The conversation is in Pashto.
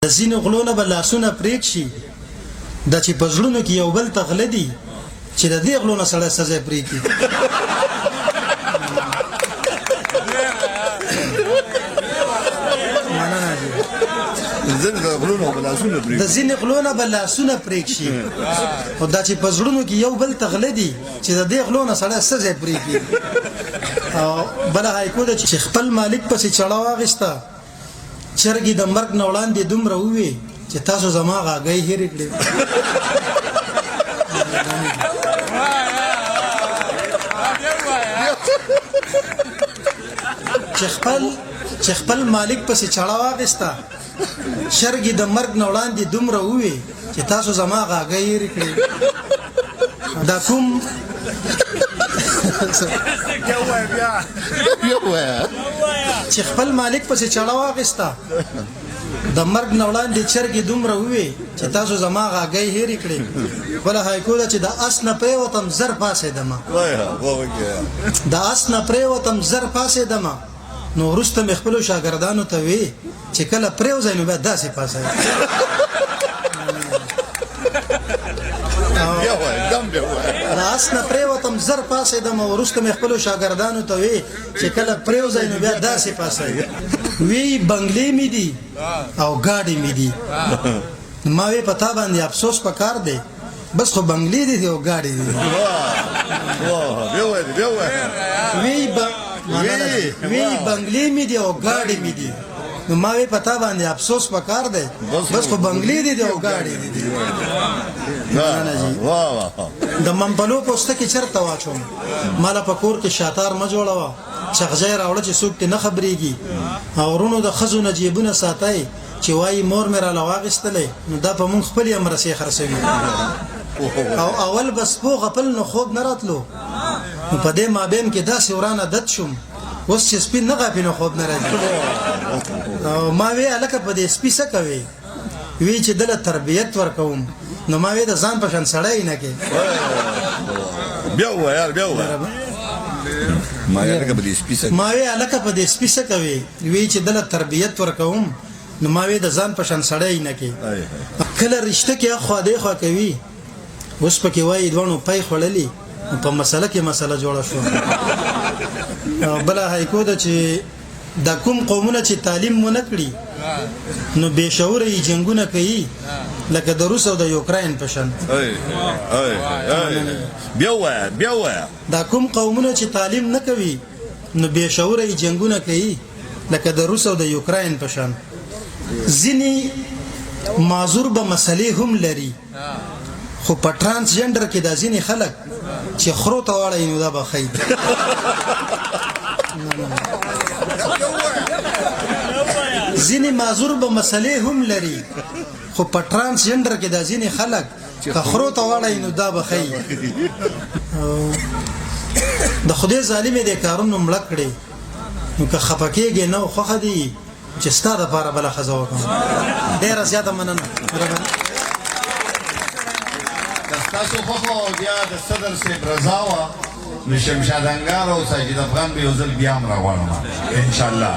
د ځینو غلو نه به لاسونه پرېږ شي دا چې په زړونو کې یو بل ته غله دي چې د دې غلو نه سړی سزا پرېږدي د ځینې غلو نه به لاسونه پرېږ شي خو دا چې په زړونو کې یو بل ته غله دي چې د دې غلو نه سړی سزا پرېږدي او بله هایکو ده چې خپل مالک پسې چړه واخېسته چرګې د مرګ نه وړاندې دومره ووې چې تاسو زما غاګۍ هېرې کړې چې خپل مالک پسې چړه واخېسته چرګې د مرګ نه وړاندې دومره ووې چې تاسو زما غاګۍ هېرې کړې دا کوم چې خپل مالک پسې چړه واخېسته د مرګ نه وړاندې چرګې دومره ووې چې تاسو زما غاګۍ هېرې کړې بله هایکو ده چې د اس نه پرېوتم زر پاڅېدمه د اس نه پرېوتم زر پاڅېدمه نو وروسته مې خپلو شاګردانو ته وې چې کله پرېوځئ نو بیا داسې پاڅئ د اس نه پرېوتم زر پاڅېدم وروسته مې خپلو شاګردانو ته وې چې کله پرېوځئ نو بیا داسې پاڅئ وی بنګلې مې دي او ګاډې مې دي ما وې په تا باندې افسوس پکار دی بس خو بنګلې دي او ګاډې دي وی بنګلې مې دي او ګاډې مې دي نو ما وې په تا باندې افسوس پکار دی بس خو بنګلې دي او ګاډې دي د منبلو پوسته کې چرته واچوم مالا په کور کې شاتار مه جوړوه چغجی راوړه چې څوک نه خبرېږي او ورونو د ښځو نه جیبونه ساتئ چې وایي مور مې راله واخېستلی نو دا په مونږ خپلې امرسې خرڅوي او اول به سپو غپل نو خوب نه راتلو نو په دې مابین کې داسې وران عادت شوم اوس چې سپي نه غاپي نو خوب نه راځي او ما وې هلکه په دې سپي څه کوې وی چې دله تربیت ورکوم نو ما وې د ځان په شان سړی نه کې بیا ووایه بیا ووایه ما وې هلکه په دې سپي څه کوې وی چې دله تربیت ورکوم نو ما وې د ځان په شان سړی نه کې کله رشته کې خوا دې خوا کوي اوس پکې وایي دواړو پی خوړلي په مسله کې مسله جوړه شوه بله هایکو ده چې دا کوم قومونه چې تعلیم ونه کړي نو بېشعوره یې جنګونه کوي لکه د روس او د یوکراین په شان بیا ووایه دا کوم قومونه چې تعلیم نه کوي نو بېشعوره یې جنګونه کوي لکه د روس او د یوکراین په شان ځینې معذور به مسلې هم لري خو په ټرانسجنډر کې دا ځینې خلک چې خرو ته واړی نو دا به ښایي ځینې معذور به مسلې هم لري خو په ټرانسجنډر کې دا ځینې خلک که خرو ته واړی نو دا به ښایي د خدای ظالمې دې کارونو مړه کړې نو که خفه کېږې نه خوښه دي چې ستا دپاره بله ښځه وکړم ډېره زیاته مننه تاسو خوښه او بیا د صدر صاحب رضا وه نو شمشاد انګار او ساجد افغان به یو ځل بیا هم راغواړم انشاءالله